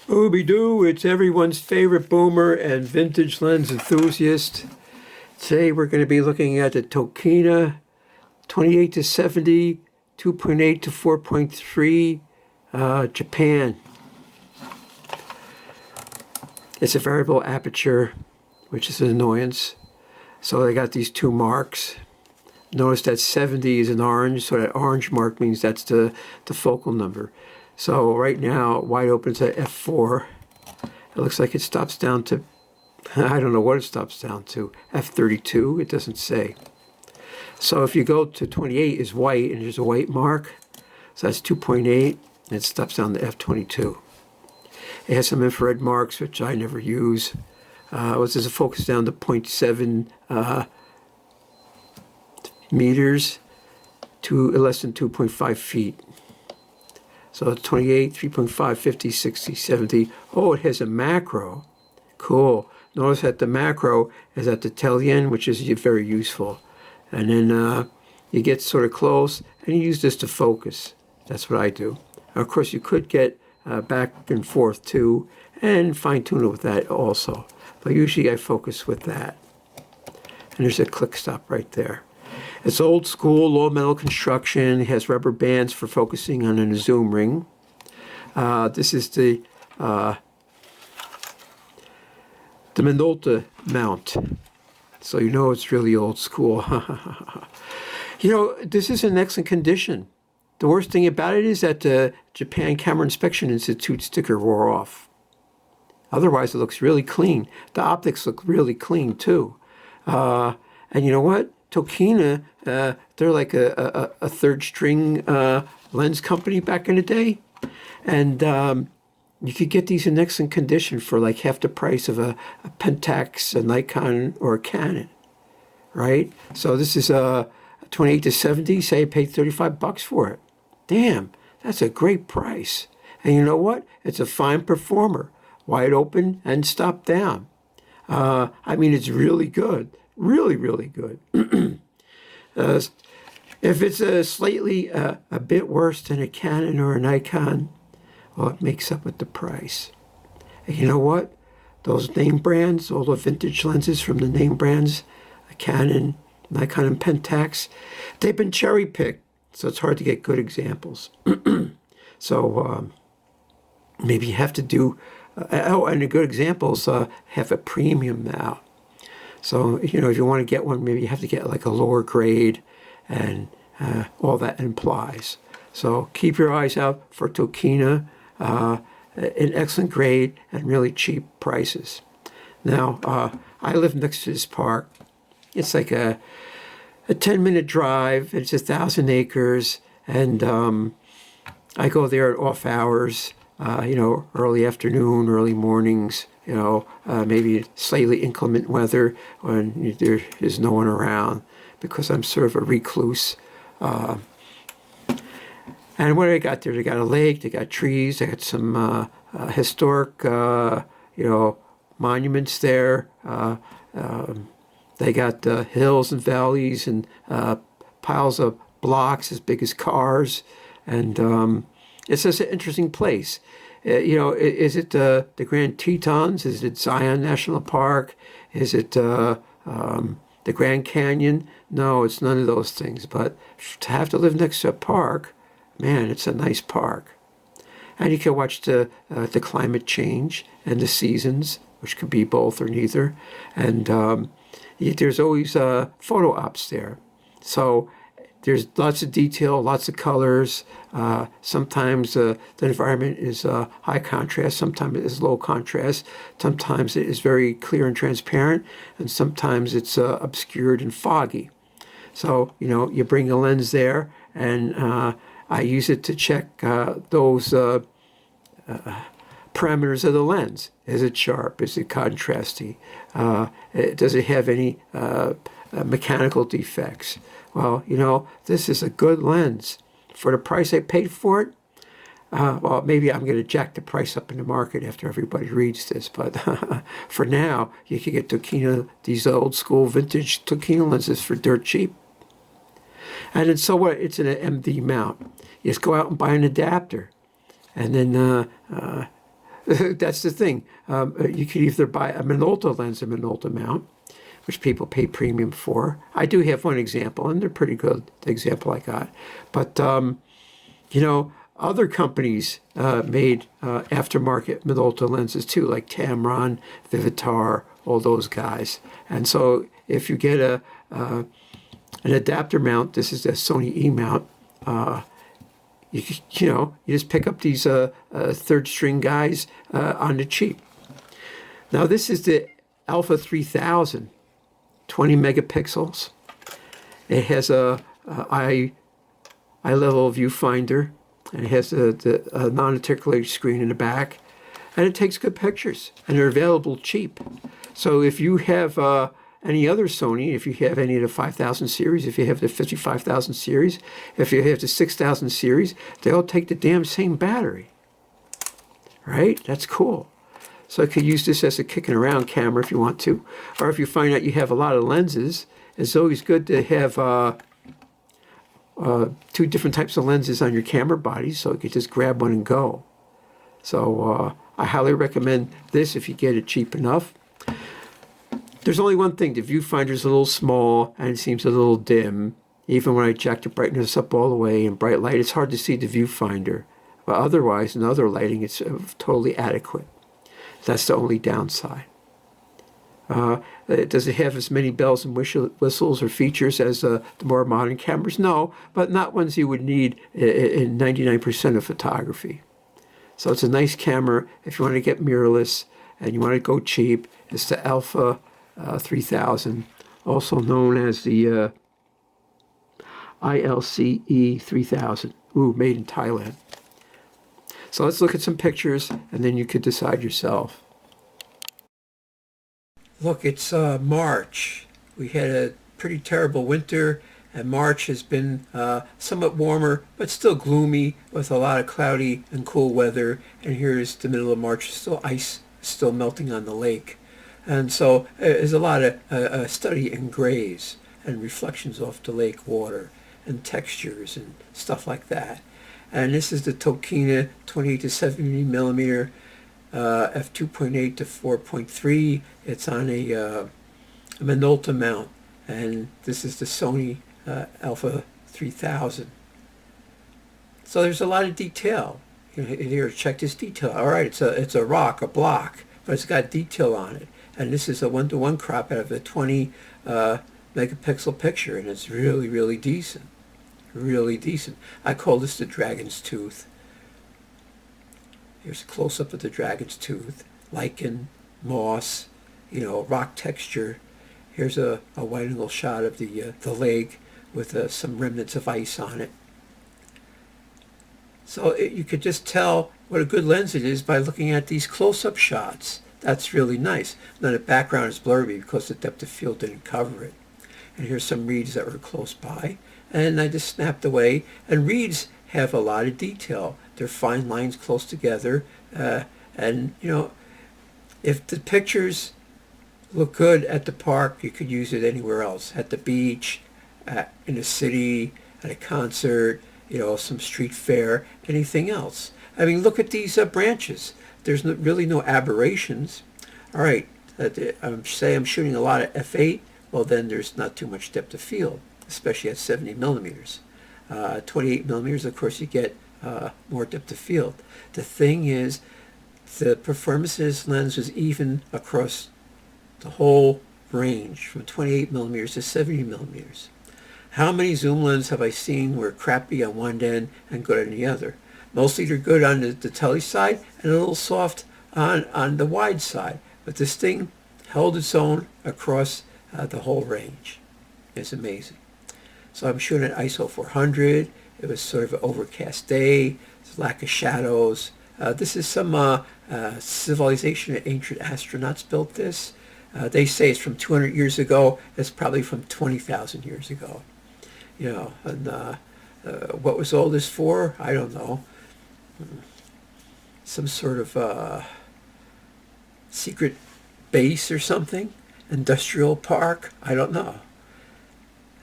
Ooby-doo, it's everyone's favorite boomer and vintage lens enthusiast. Today we're going to be looking at the Tokina 28 to 70, 2.8 to 4.3 Japan. It's a variable aperture, which is an annoyance. So they got these two marks. Notice that 70 is an orange, so that orange mark means that's the focal number. So right now, wide open's at f4. It looks like it stops down to, I don't know what it stops down to, f32, it doesn't say. So if you go to 28 is white, and there's a white mark, so that's 2.8, and it stops down to f22. It has some infrared marks, which I never use. There's a focus down to 0.7 meters to less than 2.5 feet. So 28, 3.5, 50, 60, 70. Oh, it has a macro. Cool. Notice that the macro is at the tail end, which is very useful. And then you get sort of close, and you use this to focus. That's what I do. Of course, you could get back and forth too, and fine-tune it with that also. But usually I focus with that. And there's a click stop right there. It's old school, low metal construction. It has rubber bands for focusing on a zoom ring. This is the minolta mount. So you know it's really old school. You know, this is in excellent condition. The worst thing about it is that the Japan Camera Inspection Institute sticker wore off. Otherwise, it looks really clean. The optics look really clean, too. And you know what? Tokina, they're like a third-string lens company back in the day. And you could get these in excellent condition for like half the price of a Pentax, a Nikon, or a Canon, right? So this is a 28 to 70. Say I paid $35 for it. Damn, that's a great price. And you know what? It's a fine performer. Wide open and stop down. I mean, it's really good. Really, really good. If it's slightly a bit worse than a Canon or a Nikon, well, it makes up with the price. And you know what? Those name brands, all the vintage lenses from the name brands, Canon, Nikon, and Pentax, they've been cherry-picked, so it's hard to get good examples. So maybe you have to do, and the good examples have a premium now. So, you know, if you want to get one, maybe you have to get like a lower grade and all that implies. So keep your eyes out for Tokina in excellent grade and really cheap prices. Now, I live next to this park. It's like a 10-minute drive. It's 1,000 acres. And I go there at off hours, you know, early afternoon, early mornings. You know, maybe slightly inclement weather when there is no one around, because I'm sort of a recluse. And what I got there, they got a lake, they got trees, they got some historic, you know, monuments there. They got hills and valleys and piles of blocks as big as cars. And it's just an interesting place. You know, is it the Grand Tetons? Is it Zion National Park? Is it the Grand Canyon? No, it's none of those things. But to have to live next to a park, man, it's a nice park. And you can watch the climate change and the seasons, which could be both or neither. And there's always photo ops there. So there's lots of detail, lots of colors. Sometimes the environment is high contrast, sometimes it is low contrast, sometimes it is very clear and transparent, and sometimes it's obscured and foggy. So, you know, you bring a lens there, and I use it to check those parameters of the lens. Is it sharp? Is it contrasty? Does it have any mechanical defects? Well, you know, this is a good lens. For the price I paid for it, well, maybe I'm going to jack the price up in the market after everybody reads this, but for now, you can get Tokina, these old school vintage Tokina lenses for dirt cheap. And then so what? It's an MD mount. You just go out and buy an adapter, and then That's the thing. You could either buy a minolta lens, a minolta mount, which people pay premium for. I do have one example, and they're pretty good, the example I got. But, you know, other companies made aftermarket minolta lenses too, like Tamron, Vivitar, all those guys. And so if you get an adapter mount, this is a Sony E mount, you just pick up these third string guys on the cheap. Now this is the Alpha 3000, 20 megapixels. It has a eye level viewfinder, and it has a non-articulated screen in the back, and it takes good pictures, and they're available cheap. So if you have any other Sony, if you have any of the 5000 series, if you have the 55,000 series, if you have the 6000 series, they all take the damn same battery, right? That's cool. So you could use this as a kicking around camera if you want to, or if you find out you have a lot of lenses, it's always good to have two different types of lenses on your camera body, so you could just grab one and go. So I highly recommend this if you get it cheap enough. There's only one thing, the viewfinder's a little small and it seems a little dim. Even when I jack the brightness up all the way in bright light, it's hard to see the viewfinder. But otherwise, in other lighting, it's totally adequate. That's the only downside. Does it have as many bells and whistles or features as the more modern cameras? No, but not ones you would need in 99% of photography. So it's a nice camera if you want to get mirrorless and you want to go cheap. It's the Alpha 3000, also known as the ILCE 3000. Ooh, made in Thailand. So let's look at some pictures, and then you could decide yourself. Look, it's March. We had a pretty terrible winter, and March has been somewhat warmer, but still gloomy with a lot of cloudy and cool weather. And here's the middle of March, still ice still melting on the lake. And so there's a lot of study in grays and reflections off the lake water and textures and stuff like that. And this is the Tokina 28 to 70 millimeter f2.8 to 4.3. It's on a minolta mount, and this is the Sony Alpha 3000. So there's a lot of detail. Here, check this detail. All right, it's a rock, a block, but it's got detail on it. And this is a 1-to-1 crop out of a 20 megapixel picture, and it's really, really decent. Really decent. I call this the dragon's tooth. Here's a close-up of the dragon's tooth. Lichen, moss, rock texture. Here's a wide-angle shot of the lake with some remnants of ice on it. So you could just tell what a good lens it is by looking at these close-up shots. That's really nice. Now the background is blurry because the depth of field didn't cover it. And here's some reeds that were close by. And I just snapped away. And reeds have a lot of detail. They're fine lines close together. And, if the pictures look good at the park, you could use it anywhere else. At the beach, in a city, at a concert, some street fair, anything else. I mean, look at these branches. There's really no aberrations. All right, say I'm shooting a lot of f8, well then there's not too much depth of field, especially at 70 millimeters. 28 millimeters, of course, you get more depth of field. The thing is, the performance of this lens was even across the whole range, from 28 millimeters to 70 millimeters. How many zoom lenses have I seen were crappy on one end and good on the other? Mostly they're good on the tele side and a little soft on the wide side. But this thing held its own across the whole range. It's amazing. So I'm shooting at ISO 400. It was sort of an overcast day. There's lack of shadows. This is some civilization of ancient astronauts built this. They say it's from 200 years ago. It's probably from 20,000 years ago. And what was all this for? I don't know. Some sort of secret base or something? Industrial park? I don't know.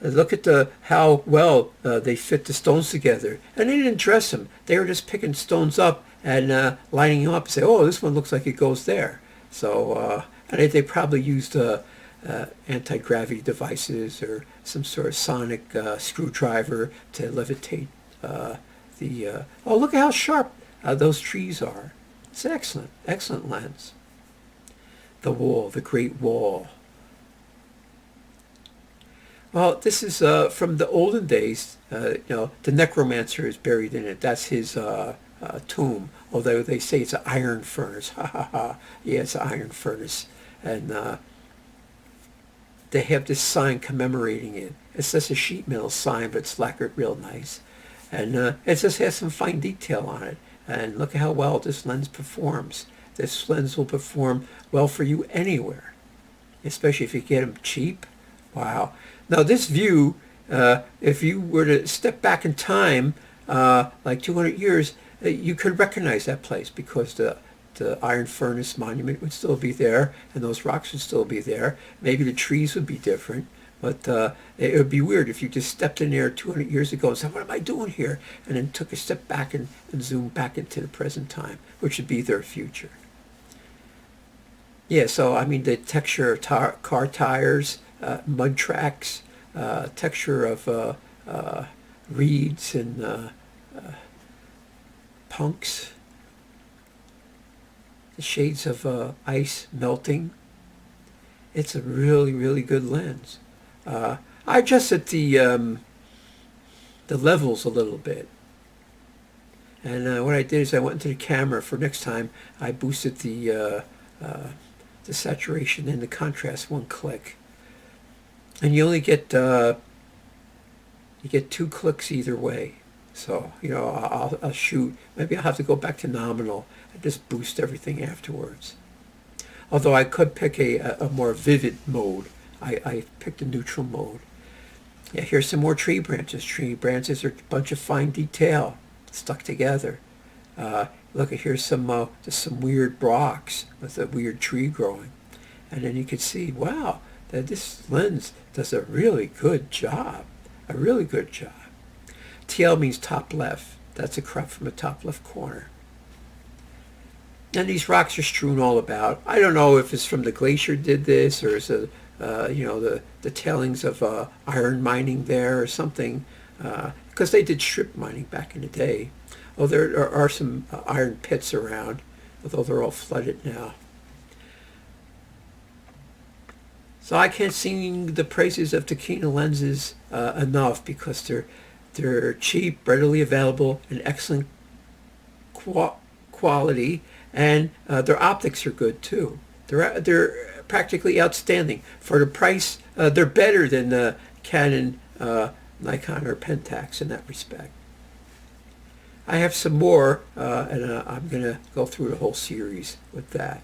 Look at how well they fit the stones together. And they didn't dress them. They were just picking stones up and lining them up and say, oh, this one looks like it goes there. So, and they probably used anti-gravity devices or some sort of sonic screwdriver to levitate oh, look at how sharp those trees are. It's an excellent, excellent lens. The wall, the Great Wall. Well, this is from the olden days. The necromancer is buried in it. That's his tomb. Although they say it's an iron furnace. Ha ha ha. Yeah, it's an iron furnace. And they have this sign commemorating it. It's just a sheet metal sign, but it's lacquered real nice. And it just has some fine detail on it. And look at how well this lens performs. This lens will perform well for you anywhere, especially if you get them cheap. Wow. Now this view, if you were to step back in time, like 200 years, you could recognize that place because the iron furnace monument would still be there and those rocks would still be there. Maybe the trees would be different, but it would be weird if you just stepped in there 200 years ago and said, what am I doing here? And then took a step back and zoomed back into the present time, which would be their future. Yeah, so I mean the texture of car tires, mud tracks, texture of reeds and punks, the shades of ice melting. It's a really, really good lens. I adjusted the levels a little bit. And what I did is I went into the camera for next time. I boosted the saturation and the contrast 1 click. And you only get 2 clicks either way. So, I'll shoot. Maybe I'll have to go back to nominal and just boost everything afterwards. Although I could pick a more vivid mode. I picked a neutral mode. Yeah, here's some more tree branches. Tree branches are a bunch of fine detail stuck together. Look, here's just some weird rocks with a weird tree growing. And then you can see, wow, that this lens does a really good job. A really good job. TL means top left. That's a crop from the top left corner. And these rocks are strewn all about. I don't know if it's from the glacier did this or is it, the tailings of iron mining there or something. Because they did strip mining back in the day. Oh, there are some iron pits around, although they're all flooded now. So I can't sing the praises of Tokina lenses enough because they're cheap, readily available, and excellent quality, and their optics are good too. They're practically outstanding for the price. They're better than the Canon, Nikon, or Pentax in that respect. I have some more, and I'm going to go through the whole series with that.